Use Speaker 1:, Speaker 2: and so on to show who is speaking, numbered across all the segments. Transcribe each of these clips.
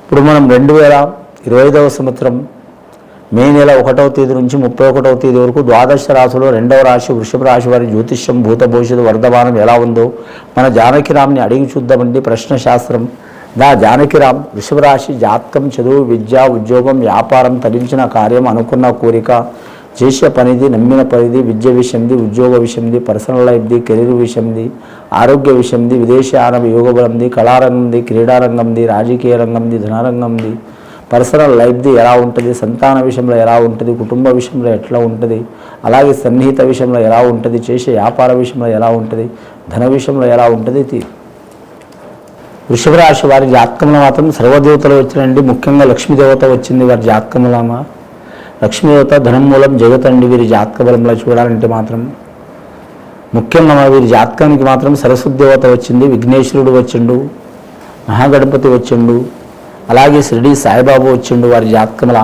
Speaker 1: ఇప్పుడు మనం 2025వ సంవత్సరం మే నెల 1వ తేదీ నుంచి 31వ తేదీ వరకు ద్వాదశ రాశిలో 2వ రాశి వృషభ రాశి వారి జ్యోతిష్యం భూత భవిష్యత్తు వర్ధమానం ఎలా ఉందో మన జానకిరామ్ని అడిగి చూద్దామండి. ప్రశ్న శాస్త్రం జానకిరామ్ వృషభ రాశి జాతకం చదువు విద్య ఉద్యోగం వ్యాపారం తరించిన కార్యం అనుకున్న కోరిక చేసే పనిది నమ్మిన పనిది విద్య విషయంది ఉద్యోగ విషయంది పర్సనల్ లైఫ్ది కెరీర్ విషయంది ఆరోగ్య విషయంది విదేశీయానం యోగ బలంది కళారంగంది క్రీడారంగంది రాజకీయ రంగంది ధనరంగంది పర్సనల్ లైఫ్ది ఎలా ఉంటుంది, సంతాన విషయంలో ఎలా ఉంటుంది, కుటుంబ విషయంలో ఎట్లా ఉంటుంది, అలాగే సన్నిహిత విషయంలో ఎలా ఉంటుంది, చేసే వ్యాపార విషయంలో ఎలా ఉంటుంది, ధన విషయంలో ఎలా ఉంటుంది. వృషభ రాశి వారి జాతకంలో మాత్రం సర్వదేవతలు వచ్చినండి. ముఖ్యంగా లక్ష్మీదేవత వచ్చింది వారి జాతకంలో. లక్ష్మీదేవత ధనం మూలం జగతండి. వీరి జాతక బలంలో చూడాలంటే మాత్రం ముఖ్యంగా వీరి జాతకానికి మాత్రం సరస్వతి దేవత వచ్చింది, విఘ్నేశ్వరుడు వచ్చిండు, మహాగణపతి వచ్చిండు, అలాగే షిరిడి సాయిబాబు వచ్చిండు వారి జాతకంలో,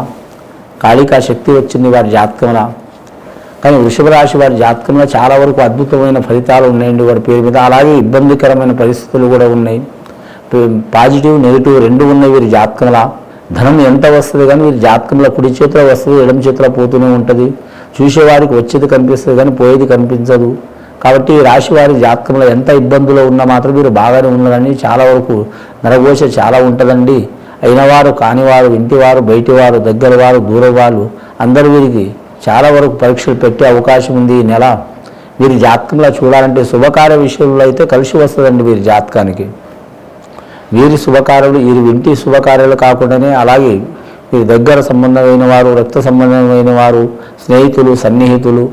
Speaker 1: కాళికా శక్తి వచ్చింది వారి జాతకంలో. కానీ వృషభ రాశి వారి జాతకంలో చాలా వరకు అద్భుతమైన ఫలితాలు ఉన్నాయండి వారి పేరు మీద. అలాగే ఇబ్బందికరమైన పరిస్థితులు కూడా ఉన్నాయి. పాజిటివ్ నెగిటివ్ రెండు ఉన్నాయి వీరి జాతకంలో. ధనం ఎంత వస్తుంది కానీ వీరి జాతకంలో కుడి చేతిలో వస్తుంది, ఎడమ చేతిలో పోతూనే ఉంటుంది. చూసేవారికి వచ్చేది కనిపిస్తుంది కానీ పోయేది కనిపించదు. కాబట్టి రాశి వారి జాతకంలో ఎంత ఇబ్బందులు ఉన్నా మాత్రం వీరు బాగానే ఉన్నారని చాలా వరకు నరఘోష చాలా ఉంటుందండి. అయినవారు కానివారు ఇంటివారు బయటివారు దగ్గరవారు దూరవారు అందరూ వీరికి చాలా వరకు పరీక్షలు పెట్టే అవకాశం ఉంది ఈ నెల. వీరి జాతకంలో చూడాలంటే శుభకార్య విషయంలో అయితే కలిసి వస్తుందండి వీరి జాతకానికి. వీరి శుభకార్యాలు వీరి ఇంటి శుభకార్యాలు కాకుండానే అలాగే వీరి దగ్గర సంబంధమైన వారు రక్త సంబంధమైన వారు స్నేహితులు సన్నిహితులు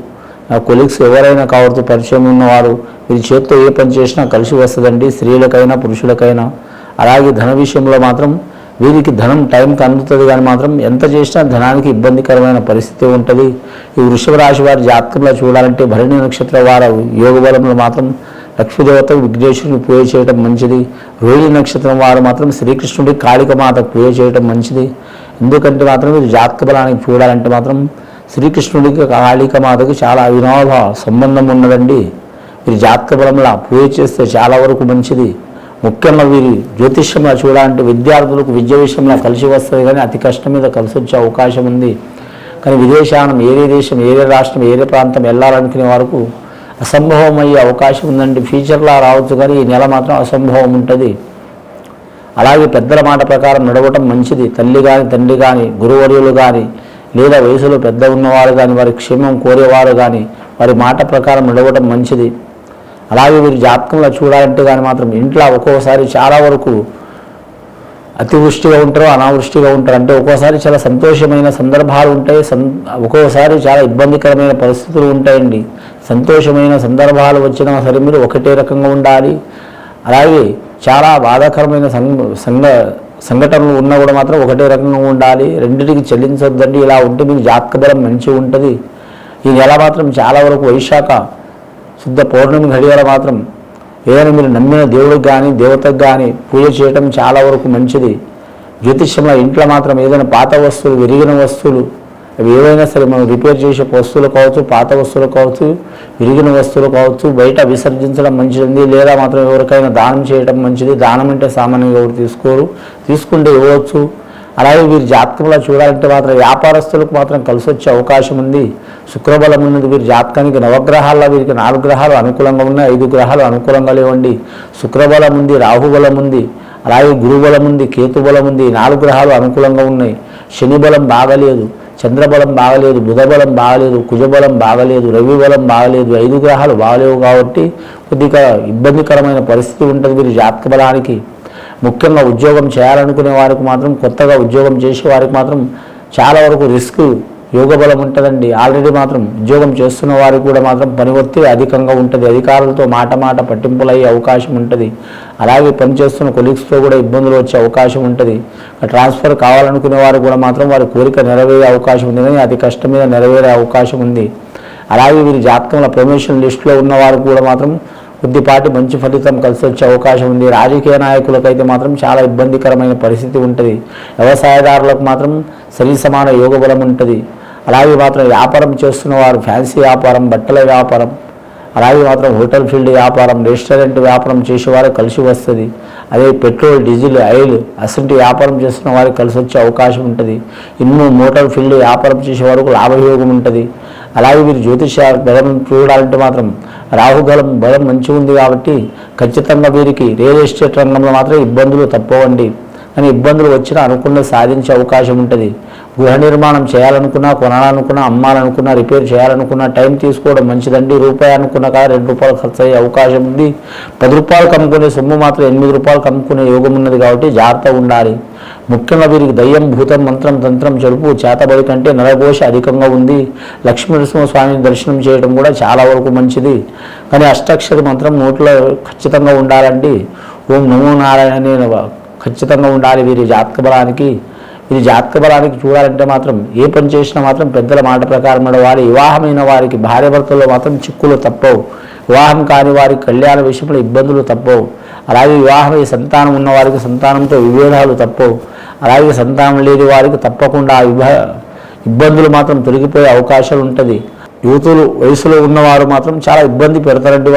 Speaker 1: కొలీగ్స్ ఎవరైనా కావచ్చు పరిచయం ఉన్నవారు వీరి చేతితో ఏ పని చేసినా కలిసి వస్తుందండి. స్త్రీలకైనా పురుషులకైనా. అలాగే ధన విషయంలో మాత్రం వీరికి ధనం టైంకి అందుతుంది కానీ మాత్రం ఎంత చేసినా ధనానికి ఇబ్బందికరమైన పరిస్థితి ఉంటుంది. ఈ వృషభ రాశి వారి జాతకంలో చూడాలంటే భరణి నక్షత్ర వారు యోగ బలంలో మాత్రం లక్ష్మీదేవత విఘ్నేశ్వరుని పూజ చేయడం మంచిది. రోహిణి నక్షత్రం వారు మాత్రం శ్రీకృష్ణుడి కాళికమాత పూజ చేయడం మంచిది. ఎందుకంటే మాత్రం వీరు జాతక బలానికి చూడాలంటే మాత్రం శ్రీకృష్ణుడికి కాళికమాతకి చాలా అవినాభ సంబంధం ఉన్నదండి. వీరి జాతక బలంలో పూజ చేస్తే చాలా వరకు మంచిది. ముఖ్యంగా వీరి జ్యోతిష్యంలో చూడాలంటే విద్యార్థులకు విద్య విషయంలో కలిసి వస్తుంది కానీ అతి కష్టం మీద కలిసి వచ్చే అవకాశం ఉంది. కానీ విదేశానం ఏరే దేశం ఏరే రాష్ట్రం ఏరే ప్రాంతం వెళ్ళాలనుకునే వరకు అసంభవం అయ్యే అవకాశం ఉందండి. ఫ్యూచర్లో రావచ్చు కానీ ఈ నెల మాత్రం అసంభవం ఉంటుంది. అలాగే పెద్దల మాట ప్రకారం నడవటం మంచిది. తల్లి కానీ తండ్రి కానీ గురువర్యులు కానీ లేదా వయసులో పెద్ద ఉన్నవారు కానీ వారి క్షేమం కోరేవారు కానీ వారి మాట ప్రకారం నడవటం మంచిది. అలాగే వీరి జాతకంలో చూడాలంటే కానీ మాత్రం ఇంట్లో ఒక్కోసారి చాలా వరకు అతివృష్టిగా ఉంటారు అనావృష్టిగా ఉంటారు. అంటే ఒక్కోసారి చాలా సంతోషమైన సందర్భాలు ఉంటాయి, ఒక్కోసారి చాలా ఇబ్బందికరమైన పరిస్థితులు ఉంటాయండి. సంతోషమైన సందర్భాలు వచ్చినా సరే మీరు ఒకటే రకంగా ఉండాలి. అలాగే చాలా బాధాకరమైన సంఘటనలు ఉన్నా కూడా మాత్రం ఒకటే రకంగా ఉండాలి. రెండింటికి చెల్లించొద్దండి. ఇలా ఉంటే మీకు జాతక బలం మంచిగా ఉంటుంది. ఈ నెల మాత్రం చాలా వరకు వైశాఖ శుద్ధ పౌర్ణమి ఘడియల మాత్రం ఏదైనా మీరు నమ్మిన దేవుడికి కానీ దేవతకు కానీ పూజ చేయటం చాలా వరకు మంచిది. జ్యోతిష్యంలో ఇంట్లో మాత్రం ఏదైనా పాత వస్తువులు విరిగిన వస్తువులు అవి ఏవైనా సరే మనం రిపేర్ చేసే వస్తువులు కావచ్చు పాత వస్తువులు కావచ్చు విరిగిన వస్తువులు కావచ్చు బయట విసర్జించడం మంచిది. లేదా మాత్రం ఎవరికైనా దానం చేయడం మంచిది. దానం అంటే సామాన్యంగా ఎవరు తీసుకోరు, తీసుకుంటే ఇవ్వచ్చు. అలాగే వీరి జాతకంలో చూడాలంటే మాత్రం వ్యాపారస్తులకు మాత్రం కలిసి వచ్చే అవకాశం ఉంది. శుక్రబలం ఉన్నది వీరి జాతకానికి. నవగ్రహాల్లో వీరికి 4 గ్రహాలు అనుకూలంగా ఉన్నాయి, 5 గ్రహాలు అనుకూలంగా లేవండి. శుక్రబలం ఉంది, రాహుబలం ఉంది, అలాగే గురుబలం ఉంది, కేతుబలం ఉంది. 4 గ్రహాలు అనుకూలంగా ఉన్నాయి. శని బలం బాగలేదు, చంద్రబలం బాగలేదు, బుధబలం బాగలేదు, కుజబలం బాగలేదు, రవి బలం బాగలేదు. 5 గ్రహాలు బాగలేవు కాబట్టి కొద్దిగా ఇబ్బందికరమైన పరిస్థితి ఉంటుంది వీరి జాతక బలానికి. ముఖ్యంగా ఉద్యోగం చేయాలనుకునే వారికి మాత్రం కొత్తగా ఉద్యోగం చేసే వారికి మాత్రం చాలా వరకు రిస్క్ యోగ బలం ఉంటుందండి. ఆల్రెడీ మాత్రం ఉద్యోగం చేస్తున్న వారికి కూడా మాత్రం పని ఒత్తిడి అధికంగా ఉంటుంది. అధికారులతో మాట పట్టింపులు అయ్యే అవకాశం ఉంటుంది. అలాగే పనిచేస్తున్న కొలీగ్స్తో కూడా ఇబ్బందులు వచ్చే అవకాశం ఉంటుంది. ట్రాన్స్ఫర్ కావాలనుకునే వారు కూడా మాత్రం వారి కోరిక నెరవేరే అవకాశం ఉంది కానీ అతి కష్టం మీద నెరవేరే అవకాశం ఉంది. అలాగే వీరి జాతకంలో ప్రమోషన్ లిస్టులో ఉన్న వారికి కూడా మాత్రం కొద్దిపాటి మంచి ఫలితం కలిసి వచ్చే అవకాశం ఉంది. రాజకీయ నాయకులకైతే మాత్రం చాలా ఇబ్బందికరమైన పరిస్థితి ఉంటుంది. వ్యవసాయదారులకు మాత్రం సరి సమాన యోగ బలం ఉంటుంది. అలాగే మాత్రం వ్యాపారం చేస్తున్న వారు ఫ్యాన్సీ వ్యాపారం, బట్టల వ్యాపారం, అలాగే మాత్రం హోటల్ ఫీల్డ్ వ్యాపారం, రెస్టారెంట్ వ్యాపారం చేసేవారు కలిసి వస్తుంది. అదే పెట్రోల్, డీజిల్, ఆయిల్ అసంటి వ్యాపారం చేస్తున్న వారికి కలిసి వచ్చే అవకాశం ఉంటుంది. ఇన్నో మోటార్ ఫీల్డ్ వ్యాపారం చేసే వారికి లాభయోగం ఉంటుంది. అలాగే వీరు జ్యోతిష బలం చూడాలంటే మాత్రం రాహుగలం బలం మంచిగా ఉంది కాబట్టి ఖచ్చితంగా వీరికి రియల్ ఎస్టేట్ రంగంలో మాత్రం ఇబ్బందులు తప్పవండి. కానీ ఇబ్బందులు వచ్చినా అనుకున్న సాధించే అవకాశం ఉంటుంది. గృహ నిర్మాణం చేయాలనుకున్నా, కొనాలనుకున్నా, అమ్మాలనుకున్నా, రిపేర్ చేయాలనుకున్నా టైం తీసుకోవడం మంచిదండి. రూపాయి అనుకున్నా కానీ ₹2 ఖర్చు అయ్యే అవకాశం ఉంది. ₹10 కమ్ముకునే సొమ్ము మాత్రం ₹8 కమ్ముకునే యోగం ఉన్నది కాబట్టి జాగ్రత్తగా ఉండాలి. ముఖ్యంగా వీరికి దయ్యం, భూతం, మంత్రం, తంత్రం, చెడుపు, చేతబడి కంటే నరఘోష అధికంగా ఉంది. లక్ష్మీనరసింహస్వామిని దర్శనం చేయడం కూడా చాలా వరకు మంచిది. కానీ అష్టాక్షరి మంత్రం నోట్లో ఖచ్చితంగా ఉండాలండి. ఓం నమో నారాయణ అనే ఖచ్చితంగా ఉండాలి వీరి జాతక బలానికి. ఇది జాతక బలానికి చూడాలంటే మాత్రం ఏ పని చేసినా మాత్రం పెద్దల మాట ప్రకారం నడవాలి. వివాహమైన వారికి భార్యాభర్తల్లో మాత్రం చిక్కులు తప్పవు. వివాహం కాని వారికి కళ్యాణ విషయంలో ఇబ్బందులు తప్పవు. అలాగే వివాహమై సంతానం ఉన్న వారికి సంతానంతో విభేదాలు తప్పవు. అలాగే సంతానం లేని వారికి తప్పకుండా ఇబ్బందులు మాత్రం తొలగిపోయే అవకాశాలు ఉంటుంది. యువతులు వయసులో ఉన్నవారు మాత్రం చాలా ఇబ్బంది పెడతారండి.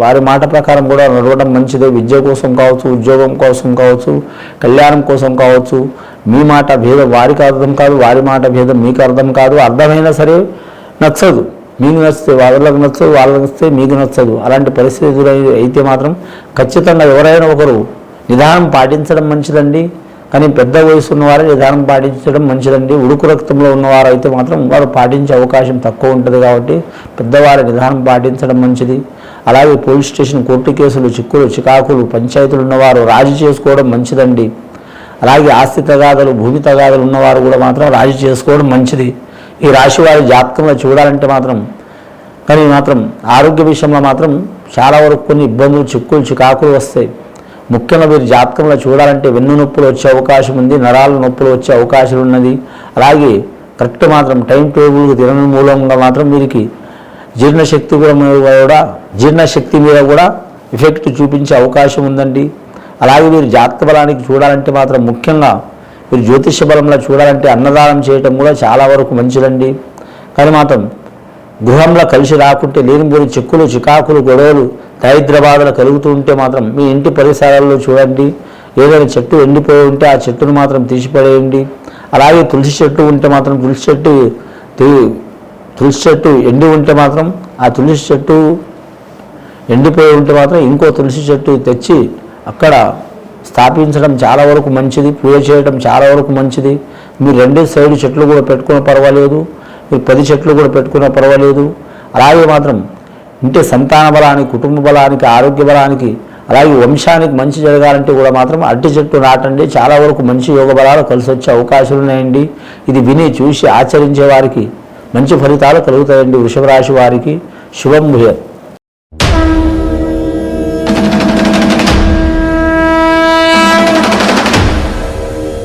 Speaker 1: వారి మాట ప్రకారం కూడా నడవడం మంచిదే. విద్య కోసం కావచ్చు, ఉద్యోగం కోసం కావచ్చు, కళ్యాణం కోసం కావచ్చు. మీ మాట భేదం వారికి అర్థం కాదు, వారి మాట భేదం మీకు అర్థం కాదు. అర్థమైనా సరే నచ్చదు. మీకు నచ్చితే వాళ్ళకి నచ్చదు, వాళ్ళకి నచ్చితే మీకు నచ్చదు. అలాంటి పరిస్థితులు అయితే మాత్రం ఖచ్చితంగా ఎవరైనా ఒకరు నిదానం పాటించడం మంచిదండి. కానీ పెద్ద వయసు ఉన్నవారు నిదానం పాటించడం మంచిదండి. ఉడుకు రక్తంలో ఉన్నవారు అయితే మాత్రం వారు పాటించే అవకాశం తక్కువ ఉంటుంది కాబట్టి పెద్దవారి నిదానం పాటించడం మంచిది. అలాగే పోలీస్ స్టేషన్, కోర్టు కేసులు, చిక్కులు, చికాకులు, పంచాయతీలు ఉన్నవారు రాజీ చేసుకోవడం మంచిదండి. అలాగే ఆస్తి తగాదలు, భూమి తగాదలు ఉన్నవారు కూడా మాత్రం రాజీ చేసుకోవడం మంచిది. ఈ రాశి వారి జాతకంలో చూడాలంటే మాత్రం కానీ మాత్రం ఆరోగ్య విషయంలో మాత్రం చాలా వరకు కొన్ని ఇబ్బందులు, చిక్కులు, చికాకులు వస్తాయి. ముఖ్యంగా వీరి జాతకంలో చూడాలంటే వెన్ను నొప్పులు వచ్చే అవకాశం ఉంది, నరాల నొప్పులు వచ్చే అవకాశం ఉన్నది. అలాగే కరెక్ట్ మాత్రం టైం టేబుల్ తినడం మూలంగా మాత్రం వీరికి జీర్ణశక్తి మీద కూడా ఎఫెక్ట్ చూపించే అవకాశం ఉందండి. అలాగే వీరి జాతక బలానికి చూడాలంటే మాత్రం ముఖ్యంగా వీరు జ్యోతిష బలంలో చూడాలంటే అన్నదానం చేయటం కూడా చాలా వరకు మంచిదండి. కానీ మాత్రం గృహంలో కలిసి రాకుంటే లేనిపోని చిక్కులు, చికాకులు, గొడవలు, దరిద్రబాధలు కలుగుతూ ఉంటే మాత్రం మీ ఇంటి పరిసరాల్లో చూడండి. ఏదైనా చెట్టు ఎండిపోయి ఉంటే ఆ చెట్టును మాత్రం తీసిపడేయండి. అలాగే తులసి చెట్టు ఉంటే మాత్రం తులసి చెట్టు ఎండి ఉంటే మాత్రం ఆ తులసి చెట్టు ఎండిపోయి ఉంటే మాత్రం ఇంకో తులసి చెట్టు తెచ్చి అక్కడ స్థాపించడం చాలా వరకు మంచిది. పూజ చేయడం చాలా వరకు మంచిది. మీరు 2 సైడ్ చెట్లు కూడా పెట్టుకున్న పర్వాలేదు, మీరు 10 చెట్లు కూడా పెట్టుకున్నా పర్వాలేదు. అలాగే మాత్రం ఇంటి సంతాన బలానికి, కుటుంబ బలానికి, ఆరోగ్య బలానికి, అలాగే వంశానికి మంచి జరగాలంటే కూడా మాత్రం అరటి చెట్టు నాటండి. చాలా వరకు మంచి యోగ బలాలు కలిసి వచ్చే అవకాశాలు ఉన్నాయండి. ఇది విని చూసి ఆచరించే వారికి మంచి ఫలితాలు కలుగుతాయండి. వృషభ రాశి వారికి శుభం భూయాత్.